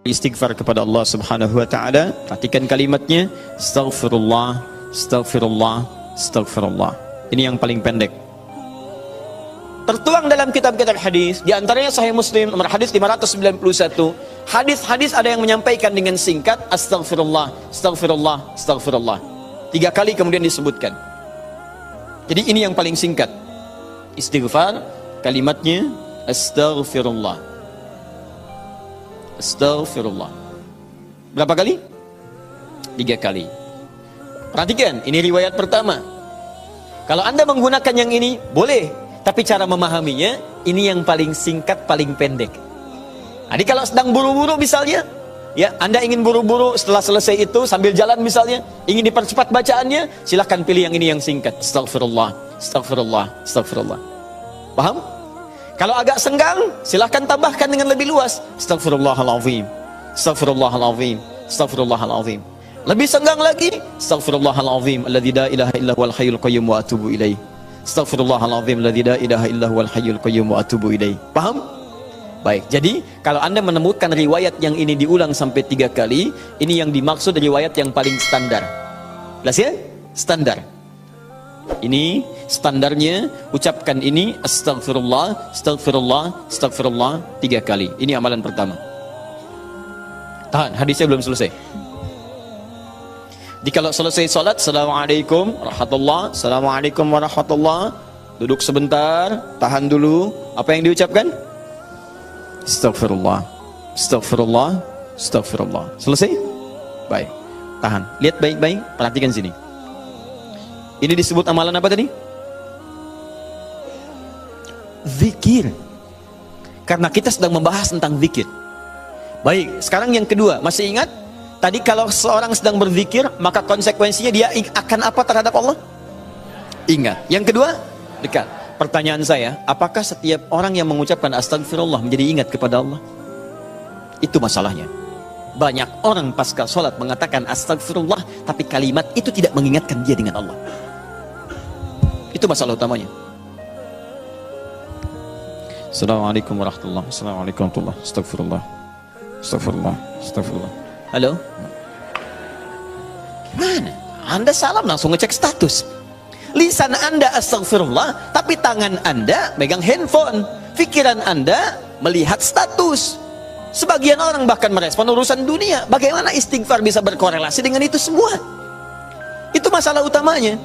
istighfar kepada Allah Subhanahu wa taala. Perhatikan kalimatnya, astaghfirullah, astaghfirullah, astaghfirullah. Ini yang paling pendek. Tertuang dalam kitab-kitab hadis, di antaranya Sahih Muslim nomor hadis 591. Hadis-hadis ada yang menyampaikan dengan singkat astaghfirullah, astaghfirullah, astaghfirullah. 3 kali kemudian disebutkan. Jadi ini yang paling singkat. Istighfar kalimatnya astaghfirullah. Astaghfirullah. Berapa kali? 3 kali. Perhatikan, ini riwayat pertama. Kalau Anda menggunakan yang ini, boleh. Tapi cara memahaminya, ini yang paling singkat, paling pendek. Jadi kalau sedang buru-buru misalnya, ya Anda ingin buru-buru setelah selesai itu, sambil jalan misalnya, ingin dipercepat bacaannya, silahkan pilih yang ini yang singkat. Astaghfirullah, astaghfirullah, astaghfirullah. Paham? Kalau agak senggang, silahkan tambahkan dengan lebih luas. Astaghfirullahaladzim, astaghfirullahaladzim, astaghfirullahaladzim. Lebih senggang lagi, astaghfirullahaladzim, alladzi la ilaha illa huwal hayyul qayyum wa atubu ilaih. Astaghfirullahaladzim, alladzi la ilaha illa huwal hayyul qayyum wa atubu ilaih. Paham? Baik, jadi kalau Anda menemukan riwayat yang ini diulang sampai 3 kali, ini yang dimaksud riwayat yang paling standar. Jelas ya? Standar. Ini standarnya, ucapkan ini astaghfirullah, astaghfirullah, astaghfirullah 3 kali. Ini amalan pertama. Tahan, hadisnya belum selesai. Jadi kalau selesai salat, assalamualaikum warahmatullah, assalamualaikum warahmatullah, duduk sebentar, tahan dulu. Apa yang diucapkan? Astaghfirullah, astaghfirullah, astaghfirullah. Selesai? Baik, tahan. Lihat baik-baik, perhatikan sini. Ini disebut amalan apa tadi? Zikir. Karena kita sedang membahas tentang zikir. Baik, sekarang yang kedua, masih ingat? Tadi kalau seorang sedang berzikir, maka konsekuensinya dia akan apa terhadap Allah? Ingat. Yang kedua, dekat. Pertanyaan saya, apakah setiap orang yang mengucapkan astagfirullah menjadi ingat kepada Allah? Itu masalahnya. Banyak orang pasca sholat mengatakan astagfirullah, tapi kalimat itu tidak mengingatkan dia dengan Allah. Itu masalah utamanya. Assalamualaikum warahmatullahi wabarakatuh. Assalamualaikum warahmatullahi wabarakatuh. Astagfirullah, astagfirullah, astagfirullah. Halo? Gimana? Anda salam langsung ngecek status. Lisan Anda astagfirullah, tapi tangan Anda megang handphone. Pikiran Anda melihat status. Sebagian orang bahkan merespon urusan dunia. Bagaimana istighfar bisa berkorelasi dengan itu semua? Itu masalah utamanya.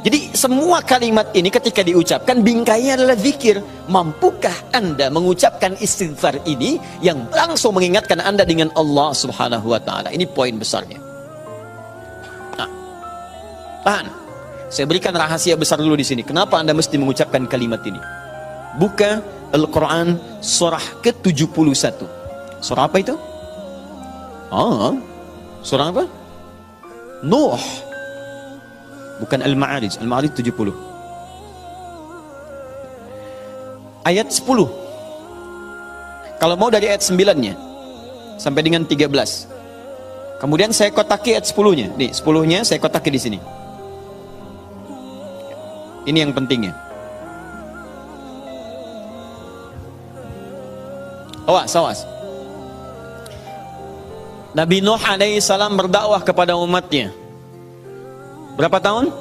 Jadi semua kalimat ini ketika diucapkan, bingkainya adalah zikir. Mampukah Anda mengucapkan istighfar ini yang langsung mengingatkan Anda dengan Allah Subhanahu wa taala? Ini poin besarnya. Nah, tahan. Saya berikan rahasia besar dulu di sini. Kenapa Anda mesti mengucapkan kalimat ini? Buka Al-Quran surah ke-71. Surah apa itu? Surah apa? Nuh. Bukan Al-Ma'arij. Al-Ma'arij 70. Ayat 10. Kalau mau dari ayat 9-nya sampai dengan 13. Kemudian saya kotaki ayat 10-nya. Nih, 10-nya saya kotaki di sini. Ini yang pentingnya. Awas, awas. Nabi Nuh alaihissalam berdakwah kepada umatnya. Berapa tahun?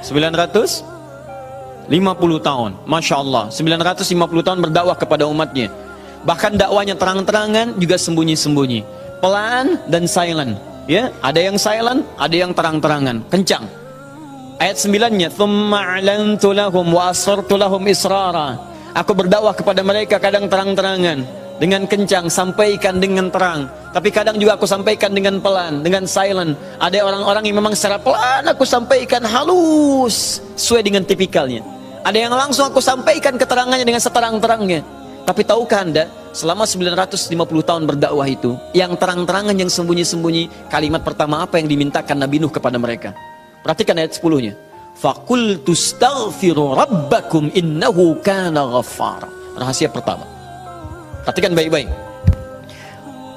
950 tahun. Masya Allah, 950 tahun berdakwah kepada umatnya. Bahkan dakwanya terang-terangan, juga sembunyi-sembunyi, pelan dan silent. Ya, ada yang silent, ada yang terang-terangan, kencang. Ayat 9-nya, "Tsumma 'alantu lahum wa asrartu lahum israra." Aku berdakwah kepada mereka kadang terang-terangan, dengan kencang, sampaikan dengan terang. Tapi kadang juga aku sampaikan dengan pelan, dengan silent. Ada orang-orang yang memang secara pelan aku sampaikan halus, sesuai dengan tipikalnya. Ada yang langsung aku sampaikan keterangannya dengan seterang-terangnya. Tapi tahukah Anda, selama 950 tahun berdakwah itu, yang terang-terangan, yang sembunyi-sembunyi, kalimat pertama apa yang dimintakan Nabi Nuh kepada mereka? Perhatikan ayat 10-nya. "Faqultu astaghfiru rabbakum innahu kana ghaffara." Rahasia pertama. Perhatikan baik-baik.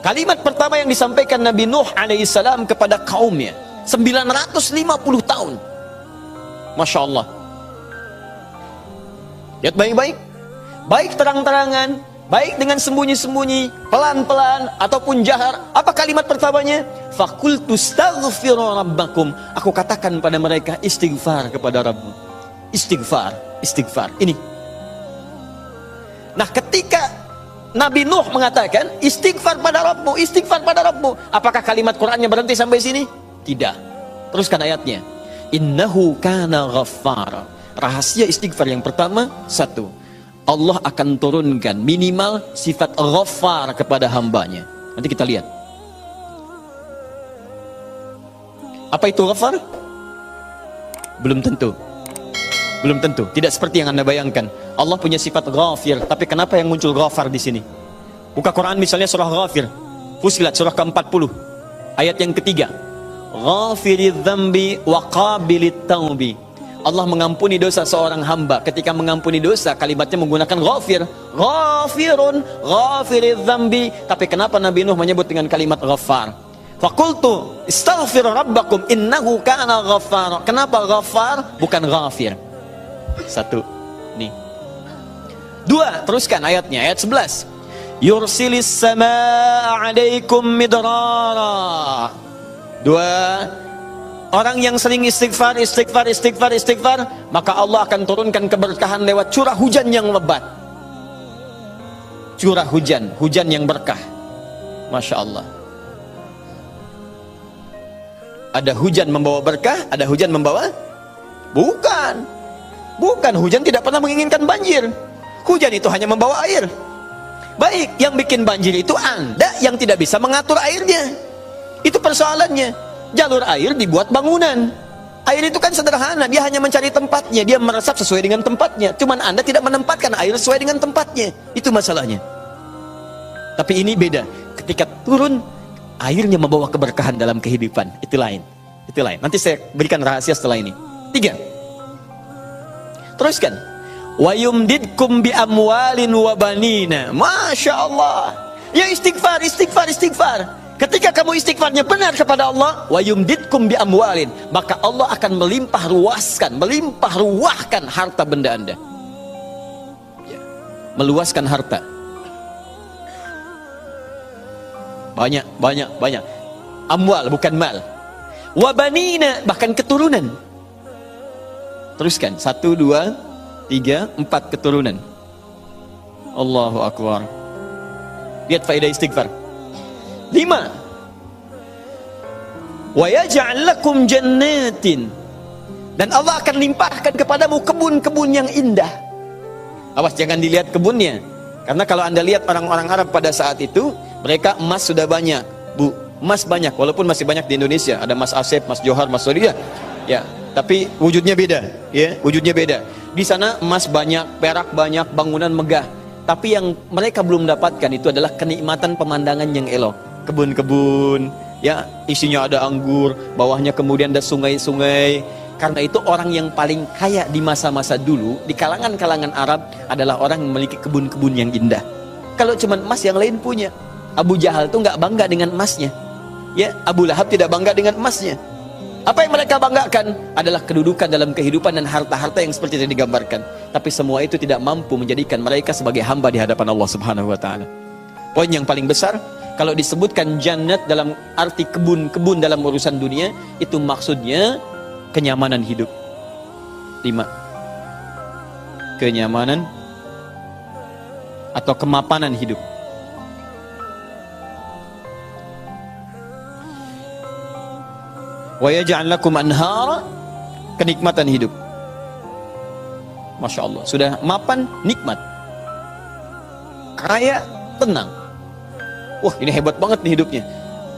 Kalimat pertama yang disampaikan Nabi Nuh alaihissalam kepada kaumnya, 950 tahun. Masya Allah. Lihat baik-baik. Baik terang-terangan, baik dengan sembunyi-sembunyi, pelan-pelan ataupun jahar. Apa kalimat pertamanya? Faqultu astaghfiru rabbakum. Aku katakan pada mereka, istighfar kepada Rabbmu. Istighfar, istighfar. Ini. Nah, ketika Nabi Nuh mengatakan istighfar pada Rabbmu, istighfar pada Rabbmu, apakah kalimat Qur'annya berhenti sampai sini? Tidak. Teruskan ayatnya. Innahu kana ghaffara. Rahasia istighfar yang pertama, satu, Allah akan turunkan minimal sifat ghaffar kepada hambanya. Nanti kita lihat. Apa itu ghaffar? Belum tentu. Belum tentu. Tidak seperti yang Anda bayangkan. Allah punya sifat ghafir, tapi kenapa yang muncul ghaffar di sini? Buka Quran misalnya surah Ghafir. Fusilat surah ke-40. Ayat yang ketiga. Ghafiridz dzambi wa qabilit taubi. Allah mengampuni dosa seorang hamba. Ketika mengampuni dosa, kalimatnya menggunakan ghafir. Ghafirun, ghafiridz dzambi. Tapi kenapa Nabi Nuh menyebut dengan kalimat ghaffar? Faqultu istaghfir rabbakum innahu kana ghaffar. Kenapa ghaffar bukan ghafir? Satu. Nih. Dua, teruskan ayatnya, ayat 11. Yursilis samaa 'alaikum midrara. Dua, orang yang sering istighfar, maka Allah akan turunkan keberkahan lewat curah hujan yang lebat. Curah hujan, hujan yang berkah. Masya Allah. Ada hujan membawa berkah, ada hujan membawa? Bukan. Bukan, hujan tidak pernah menginginkan banjir. Hujan itu hanya membawa air. Baik, yang bikin banjir itu Anda yang tidak bisa mengatur airnya. Itu persoalannya. Jalur air dibuat bangunan. Air itu kan sederhana, dia hanya mencari tempatnya, dia meresap sesuai dengan tempatnya. Cuman Anda tidak menempatkan air sesuai dengan tempatnya. Itu masalahnya. Tapi ini beda. Ketika turun, airnya membawa keberkahan dalam kehidupan. Itu lain. Itu lain. Nanti saya berikan rahasia setelah ini. 3. Teruskan. Wa yumdidkum bi amwalin wa banina. Masya Allah. Ya istighfar, istighfar, istighfar. Ketika kamu istighfarnya benar kepada Allah, wa yumdidkum bi amwalin, maka Allah akan melimpah ruahkan harta benda Anda. Ya. Meluaskan harta. Banyak. Amwal bukan mal. Wa banina, bahkan keturunan. Teruskan. 1, 2, 3, 4 keturunan. Allahu Akbar. Lihat faedah istighfar. 5. Wa yaj'al lakum jannatin. Dan Allah akan limpahkan kepadamu kebun-kebun yang indah. Awas jangan dilihat kebunnya. Karena kalau Anda lihat orang-orang Arab pada saat itu, mereka emas sudah banyak, Bu. Emas banyak, walaupun masih banyak di Indonesia. Ada Mas Asep, Mas Johar, Mas Sodia. Ya, tapi wujudnya beda, ya, wujudnya beda. Di sana emas banyak, perak banyak, bangunan megah. Tapi yang mereka belum dapatkan itu adalah kenikmatan pemandangan yang elok. Kebun-kebun, ya, isinya ada anggur, bawahnya kemudian ada sungai-sungai. Karena itu orang yang paling kaya di masa-masa dulu di kalangan-kalangan Arab adalah orang yang memiliki kebun-kebun yang indah. Kalau cuma emas, yang lain punya. Abu Jahal tuh nggak bangga dengan emasnya, ya. Abu Lahab tidak bangga dengan emasnya. Apa yang mereka banggakan adalah kedudukan dalam kehidupan dan harta-harta yang seperti yang digambarkan. Tapi semua itu tidak mampu menjadikan mereka sebagai hamba di hadapan Allah Subhanahu wa taala. Poin yang paling besar, kalau disebutkan jannat dalam arti kebun-kebun dalam urusan dunia, itu maksudnya kenyamanan hidup. 5. Kenyamanan atau kemapanan hidup. Wa yaj'al lakum anhara, kenikmatan hidup. Masya Allah, sudah mapan, nikmat, kaya, tenang. Wah, ini hebat banget nih hidupnya.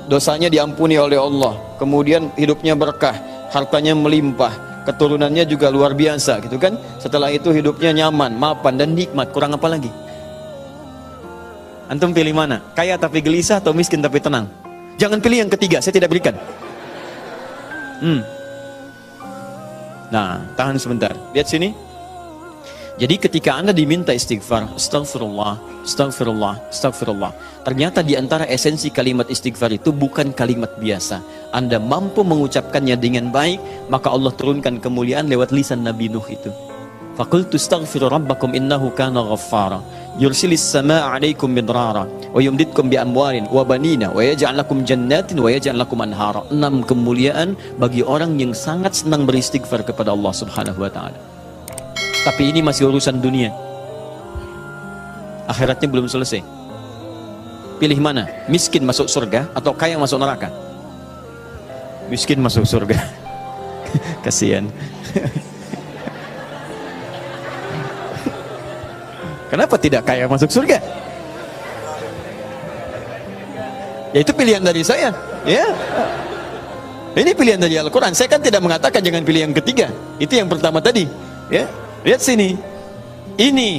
Dosanya diampuni oleh Allah, kemudian hidupnya berkah, hartanya melimpah, keturunannya juga luar biasa, gitu kan. Setelah itu hidupnya nyaman, mapan, dan nikmat. Kurang apa lagi? Antum pilih mana? Kaya tapi gelisah atau miskin tapi tenang? Jangan pilih yang ketiga, saya tidak berikan. Nah, tahan sebentar. Lihat sini. Jadi ketika Anda diminta istighfar, astagfirullah, astagfirullah, astagfirullah, ternyata di antara esensi kalimat istighfar itu bukan kalimat biasa. Anda mampu mengucapkannya dengan baik, maka Allah turunkan kemuliaan lewat lisan Nabi Nuh itu. Faqultu astaghfiru rabbakum innahu kana ghaffara. yursilis samaa 'alaikum midrara wa yumditkum bi amwalin wa banina wa yaj'al lakum jannatin wa yaj'al lakum anhara. 6 kemuliaan bagi orang yang sangat senang beristighfar kepada Allah Subhanahu wa taala. Tapi ini masih urusan dunia. Akhiratnya belum selesai. Pilih mana? Miskin masuk surga atau kaya masuk neraka? Miskin masuk surga. Kasihan. Kenapa tidak kaya masuk surga? Ya itu pilihan dari saya, ya. Ini pilihan dari Al-Quran. Saya kan tidak mengatakan jangan pilih yang ketiga. Itu yang pertama tadi, ya. Lihat sini. Ini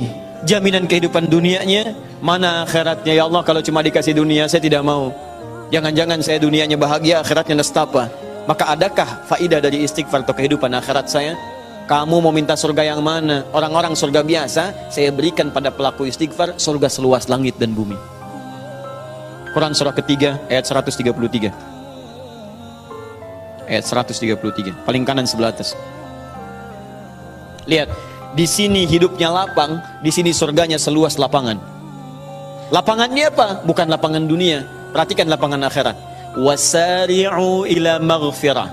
jaminan kehidupan dunianya, mana akhiratnya. Ya Allah, kalau cuma dikasih dunia saya tidak mau. Jangan-jangan saya dunianya bahagia, akhiratnya nestapa. Maka adakah faidah dari istighfar atau kehidupan akhirat saya? Kamu mau minta surga yang mana? Orang-orang surga biasa, saya berikan pada pelaku istighfar surga seluas langit dan bumi. Quran surah ketiga ayat 133. Ayat 133, paling kanan sebelah atas. Lihat, di sini hidupnya lapang, di sini surganya seluas lapangan. Lapangannya apa? Bukan lapangan dunia. Perhatikan lapangan akhirat. Wasari'u ila maghfirah.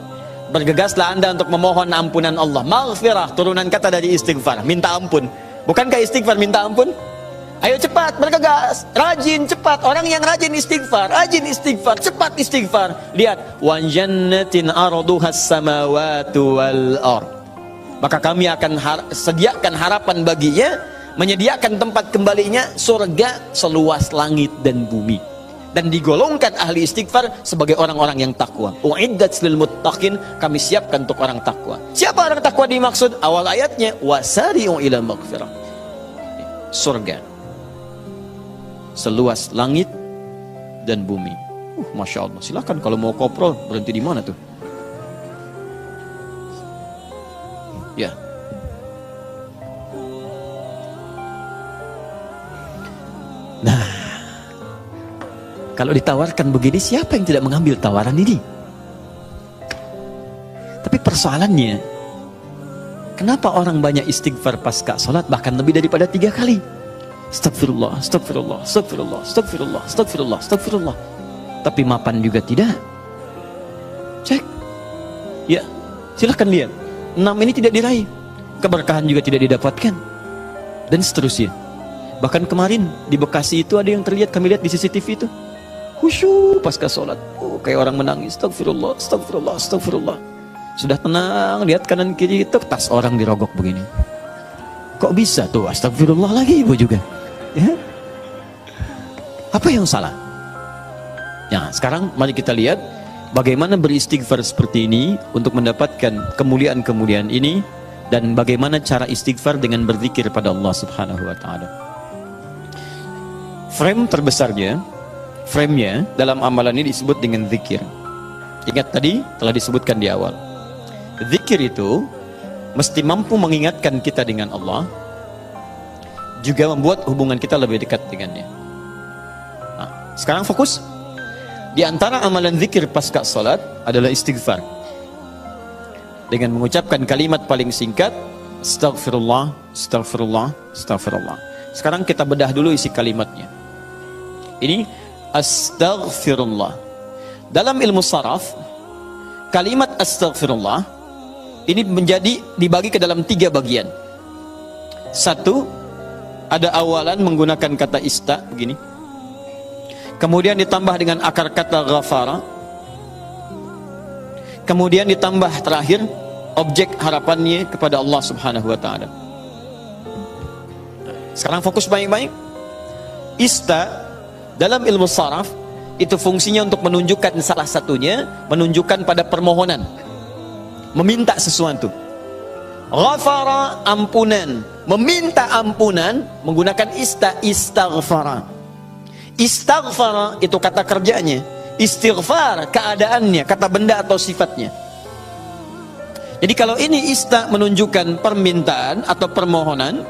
Bergegaslah anda untuk memohon ampunan Allah. Maghfirah, turunan kata dari istighfar, minta ampun. Bukankah istighfar minta ampun? Ayo cepat, bergegas, rajin, cepat. Orang yang rajin istighfar, cepat istighfar. Lihat, wa jannatin arduhas samawati wal ard. Maka kami akan sediakan harapan baginya, menyediakan tempat kembalinya surga seluas langit dan bumi. Dan digolongkan ahli istighfar sebagai orang-orang yang takwa. Uiddat lil muttaqin, kami siapkan untuk orang takwa. Siapa orang takwa dimaksud? Awal ayatnya wasari'u ila maghfirah. Surga seluas langit dan bumi. Masya Allah. Silakan kalau mau koprol, berhenti di mana tuh? Ya. Nah, kalau ditawarkan begini, siapa yang tidak mengambil tawaran ini? Tapi persoalannya, kenapa orang banyak istighfar pasca sholat bahkan lebih daripada 3 kali? Astagfirullah, astagfirullah, astagfirullah, astagfirullah, astagfirullah, astagfirullah. Tapi mapan juga tidak. Cek. Ya, silahkan lihat. 6 ini tidak diraih. Keberkahan juga tidak didapatkan. Dan seterusnya. Bahkan kemarin di Bekasi itu ada yang terlihat, kami lihat di CCTV itu. Khusyuk pasca sholat, kayak orang menangis. Astagfirullah, astagfirullah, astagfirullah. Sudah tenang, lihat kanan kiri, tas orang dirogok begini. Kok bisa tuh astagfirullah lagi ibu juga? Ya? Apa yang salah? Ya, sekarang mari kita lihat bagaimana beristighfar seperti ini untuk mendapatkan kemuliaan-kemuliaan ini, dan bagaimana cara istighfar dengan berzikir pada Allah Subhanahu wa taala. Frame terbesarnya, frame-nya dalam amalan ini disebut dengan zikir. Ingat tadi telah disebutkan di awal. Zikir itu mesti mampu mengingatkan kita dengan Allah, juga membuat hubungan kita lebih dekat dengannya. Nah, sekarang fokus. Di antara amalan zikir pasca salat adalah istighfar. Dengan mengucapkan kalimat paling singkat, astagfirullah, astagfirullah, astagfirullah. Sekarang kita bedah dulu isi kalimatnya. Ini astaghfirullah. Dalam ilmu saraf, kalimat astaghfirullah ini dibagi ke dalam 3 bagian. 1, ada awalan menggunakan kata ista begini. Kemudian ditambah dengan akar kata ghafara. Kemudian ditambah terakhir objek harapannya kepada Allah Subhanahu wa taala. Sekarang fokus baik-baik. Ista dalam ilmu saraf itu fungsinya untuk menunjukkan salah satunya, menunjukkan pada permohonan, meminta sesuatu. Ghafara, ampunan, meminta ampunan menggunakan istaghfara. Istaghfara itu kata kerjanya, istighfar keadaannya, kata benda atau sifatnya. Jadi kalau ini menunjukkan permintaan atau permohonan,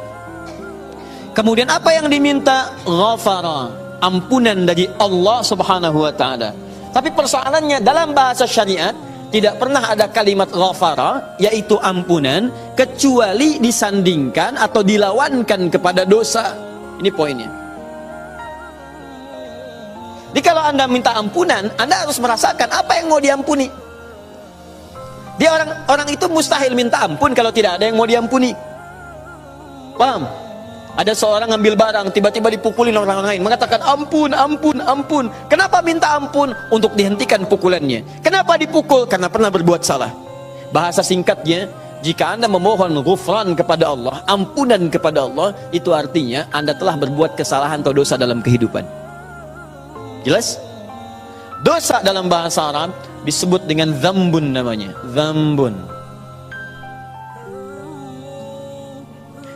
kemudian apa yang diminta? Ghafara, ampunan dari Allah Subhanahu wa taala. Tapi persoalannya dalam bahasa syariat tidak pernah ada kalimat ghafara, yaitu ampunan, kecuali disandingkan atau dilawankan kepada dosa. Ini Ini poinnya. Jadi kalau Anda minta ampunan, Anda harus merasakan apa yang mau diampuni. Dia orang itu mustahil minta ampun kalau tidak ada yang mau diampuni. Paham? Ada seorang ngambil barang, tiba-tiba dipukulin orang lain, mengatakan ampun, ampun, ampun. Kenapa minta ampun? Untuk dihentikan pukulannya. Kenapa dipukul? Karena pernah berbuat salah. Bahasa singkatnya, jika Anda memohon ghufran kepada Allah, ampunan kepada Allah, itu artinya Anda telah berbuat kesalahan atau dosa dalam kehidupan. Jelas? Dosa dalam bahasa Arab disebut dengan dzambun namanya. Dzambun.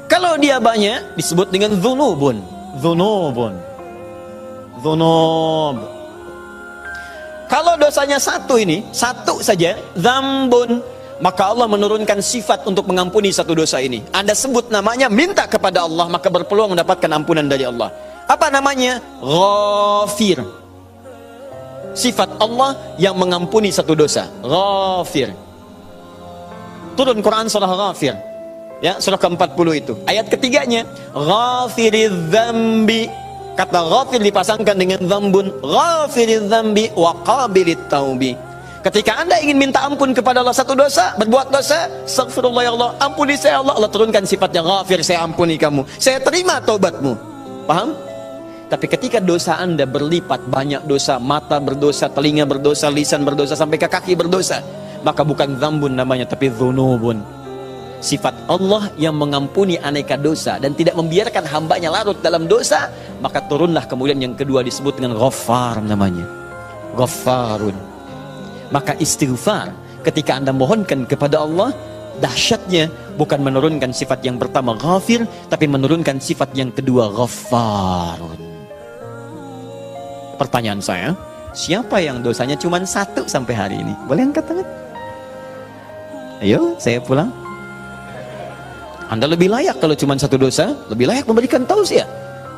Kalau dia banyak disebut dengan dzunubun. Dzunubun. Dzunub. Kalau dosanya satu saja, dzambun, maka Allah menurunkan sifat untuk mengampuni satu dosa ini. Anda sebut namanya, minta kepada Allah, maka berpeluang mendapatkan ampunan dari Allah. Apa namanya? Ghafir. Sifat Allah yang mengampuni satu dosa. Ghafir. Turun Quran surah Ghafir. Ya, surah ke-40 itu. Ayat ketiganya, Ghafiriz dzambi. Kata ghafir dipasangkan dengan dzambun. Ghafiriz dzambi wa qabilit taubi. Ketika Anda ingin minta ampun kepada Allah satu dosa, berbuat dosa, astaghfirullah ya Allah, ampuni saya Allah. Allah turunkan sifatnya ghafir, saya ampuni kamu, saya terima taubatmu. Paham? Tapi ketika dosa Anda berlipat, banyak dosa, mata berdosa, telinga berdosa, lisan berdosa, sampai ke kaki berdosa, maka bukan dzambun namanya, tapi dzunubun. Sifat Allah yang mengampuni aneka dosa dan tidak membiarkan hambanya larut dalam dosa, maka turunlah kemudian yang kedua disebut dengan Ghaffar namanya. Ghaffarun. Maka istighfar ketika Anda mohonkan kepada Allah, dahsyatnya bukan menurunkan sifat yang pertama Ghafir, tapi menurunkan sifat yang kedua Ghaffarun. Pertanyaan saya, siapa yang dosanya cuma satu sampai hari ini? Boleh angkat tangan? Ayo, saya pulang. Anda lebih layak kalau cuma satu dosa, lebih layak memberikan tausiah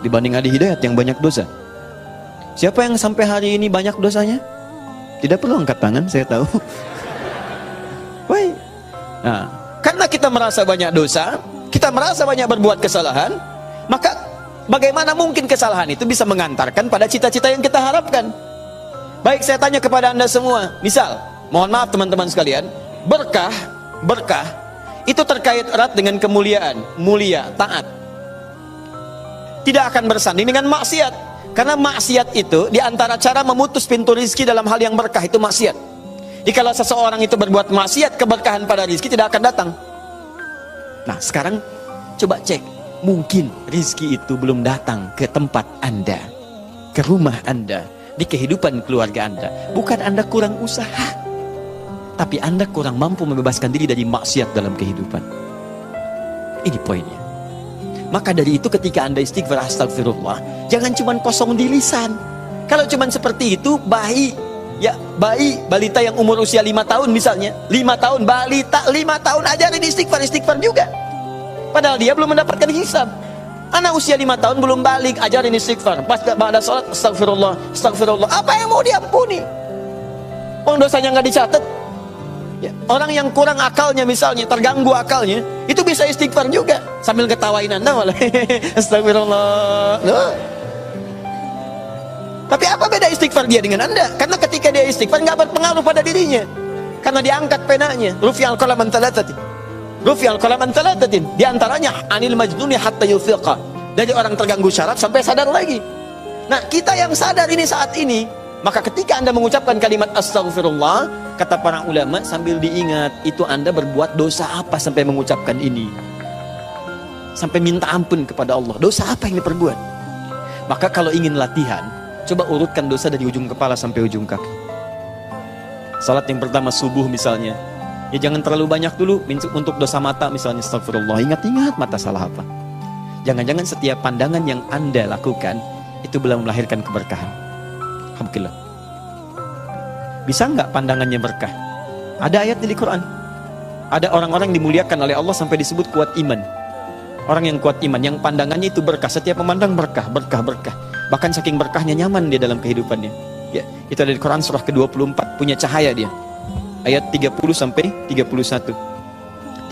dibanding Adi Hidayat yang banyak dosa. Siapa yang sampai hari ini banyak dosanya? Tidak perlu angkat tangan, saya tahu. Baik. Nah, karena kita merasa banyak dosa, kita merasa banyak berbuat kesalahan, maka bagaimana mungkin kesalahan itu bisa mengantarkan pada cita-cita yang kita harapkan? Baik, saya tanya kepada Anda semua. Misal, mohon maaf teman-teman sekalian, berkah itu terkait erat dengan kemuliaan, mulia, taat. Tidak akan bersanding dengan maksiat. Karena maksiat itu diantara cara memutus pintu rizki dalam hal yang berkah itu maksiat. Jadi kalau seseorang itu berbuat maksiat, keberkahan pada rizki tidak akan datang. Nah sekarang coba cek, mungkin rizki itu belum datang ke tempat Anda, ke rumah Anda, di kehidupan keluarga Anda. Bukan Anda kurang usaha, tapi Anda kurang mampu membebaskan diri dari maksiat dalam kehidupan. Ini poinnya. Maka dari itu ketika Anda istighfar astagfirullah, jangan cuma kosong di lisan. Kalau cuma seperti itu, bayi, balita yang umur usia 5 tahun misalnya, 5 tahun, balita 5 tahun ajarin istighfar juga. Padahal dia belum mendapatkan hisab. Anak usia 5 tahun belum balik, ajarin istighfar. Pas pada sholat, astagfirullah. Apa yang mau diampuni? Dosanya nggak dicatat. Ya, orang yang kurang akalnya misalnya, terganggu akalnya, itu bisa istighfar juga sambil ketawain Anda malah. Astagfirullah. Loh. Tapi apa beda istighfar dia dengan Anda? Karena ketika dia istighfar nggak berpengaruh pada dirinya. Karena diangkat penanya. Rufi'al qalam an thalathatin. Rufi'al qalam an thalathatin. Di antaranya anil majnuni hatta yufiqa. Dari orang terganggu syaraf sampai sadar lagi. Nah, kita yang sadar ini saat ini, maka ketika Anda mengucapkan kalimat astagfirullah, kata para ulama, sambil diingat, itu Anda berbuat dosa apa sampai mengucapkan ini? Sampai minta ampun kepada Allah. Dosa apa yang diperbuat? Maka kalau ingin latihan, coba urutkan dosa dari ujung kepala sampai ujung kaki. Salat yang pertama subuh misalnya, ya jangan terlalu banyak dulu. Untuk dosa mata misalnya, astagfirullah, ingat-ingat mata salah apa. Jangan-jangan setiap pandangan yang Anda lakukan, itu belum melahirkan keberkahan. Alhamdulillah. Bisa nggak pandangannya berkah? Ada ayat di Quran. Ada orang-orang yang dimuliakan oleh Allah sampai disebut kuat iman. Orang yang kuat iman, yang pandangannya itu berkah. Setiap memandang berkah. Bahkan saking berkahnya nyaman dia dalam kehidupannya. Ya, itu ada di Quran surah ke-24, punya cahaya dia. Ayat 30 sampai 31.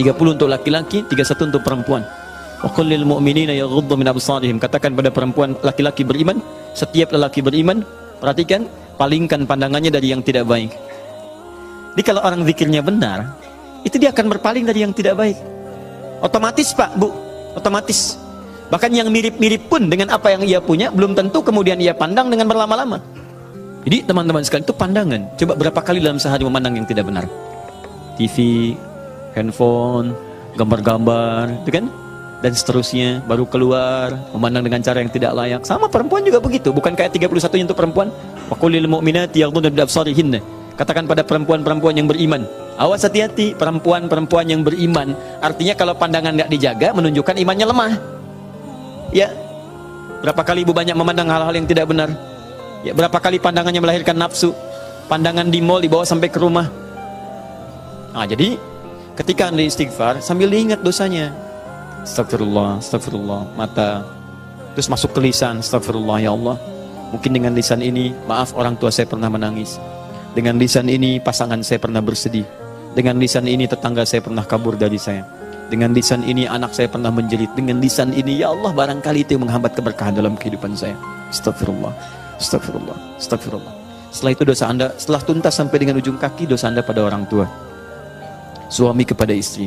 30 untuk laki-laki, 31 untuk perempuan. Wa qul lil mu'minina yaghuddu min absarihim. Katakan pada perempuan laki-laki beriman, setiap lelaki beriman, perhatikan, palingkan pandangannya dari yang tidak baik. Jadi kalau orang zikirnya benar, itu dia akan berpaling dari yang tidak baik. Otomatis Pak, Bu, otomatis. Bahkan yang mirip-mirip pun dengan apa yang ia punya, belum tentu kemudian ia pandang dengan berlama-lama. Jadi teman-teman sekalian, itu pandangan. Coba berapa kali dalam sehari memandang yang tidak benar? TV, handphone, gambar-gambar, itu kan? Dan seterusnya, baru keluar, memandang dengan cara yang tidak layak. Sama perempuan juga begitu, bukan kayak 31 untuk perempuan. Wa qul lil mu'minati yaghdudna min absarihinna. Katakan pada perempuan-perempuan yang beriman, awas hati-hati, perempuan-perempuan yang beriman. Artinya kalau pandangan nggak dijaga, menunjukkan imannya lemah. Ya, berapa kali ibu banyak memandang hal-hal yang tidak benar? Ya, berapa kali pandangannya melahirkan nafsu? Pandangan di mall dibawa sampai ke rumah. Nah, jadi ketika Anda istighfar, sambil diingat dosanya. Astagfirullah, astagfirullah, mata. Terus masuk ke lisan, astagfirullah ya Allah. Mungkin dengan lisan ini, maaf orang tua saya pernah menangis. Dengan lisan ini pasangan saya pernah bersedih. Dengan lisan ini tetangga saya pernah kabur dari saya. Dengan lisan ini anak saya pernah menjerit. Dengan lisan ini ya Allah barangkali itu yang menghambat keberkahan dalam kehidupan saya. Astagfirullah, astagfirullah, astagfirullah. Setelah itu dosa Anda, setelah tuntas sampai dengan ujung kaki, dosa Anda pada orang tua, suami kepada istri,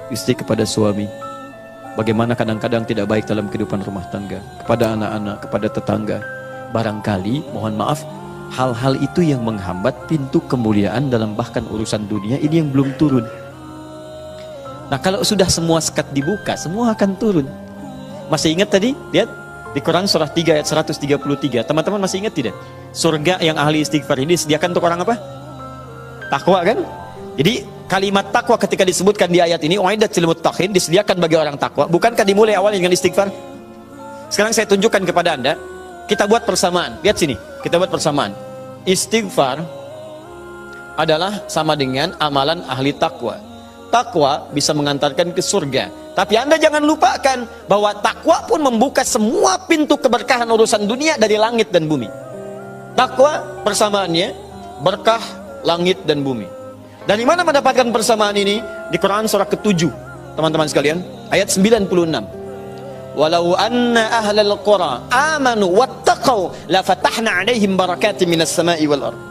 istri kepada suami. Bagaimana kadang-kadang tidak baik dalam kehidupan rumah tangga, kepada anak-anak, kepada tetangga. Barangkali, mohon maaf, hal-hal itu yang menghambat pintu kemuliaan dalam bahkan urusan dunia ini yang belum turun. Nah, kalau sudah semua sekat dibuka, semua akan turun. Masih ingat tadi? Lihat di Quran surah 3 ayat 133. Teman-teman masih ingat tidak? Surga yang ahli istighfar ini disediakan untuk orang apa? Takwa kan? Jadi kalimat takwa ketika disebutkan di ayat ini, uiddat lil muttaqin, disediakan bagi orang takwa. Bukankah dimulai awalnya dengan istighfar? Sekarang saya tunjukkan kepada Anda, kita buat persamaan. Lihat sini, kita buat persamaan. Istighfar adalah sama dengan amalan ahli takwa. Takwa bisa mengantarkan ke surga. Tapi Anda jangan lupakan bahwa takwa pun membuka semua pintu keberkahan urusan dunia dari langit dan bumi. Takwa persamaannya berkah langit dan bumi. Dari mana mendapatkan persamaan ini? Di Quran surah ke-7, teman-teman sekalian, ayat 96. Walau anna ahlal qura amanu wattaqau la fatahna 'alaihim barakatin minas sama'i wal ardh.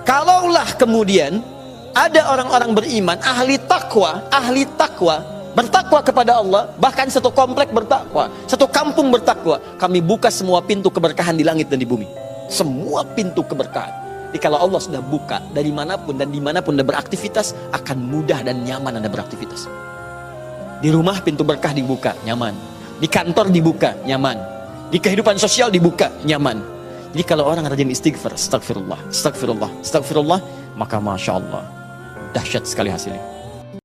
Kalaulah kemudian ada orang-orang beriman, ahli takwa, bertakwa kepada Allah, bahkan satu komplek bertakwa, satu kampung bertakwa, kami buka semua pintu keberkahan di langit dan di bumi. Semua pintu keberkahan. Jadi kalau Allah sudah buka, dari manapun dan dimanapun Anda beraktivitas, akan mudah dan nyaman Anda beraktivitas. Di rumah pintu berkah dibuka, nyaman. Di kantor dibuka, nyaman. Di kehidupan sosial dibuka, nyaman. Jadi kalau orang rajin istighfar, astagfirullah, astagfirullah, astagfirullah, maka Masya Allah, dahsyat sekali hasilnya.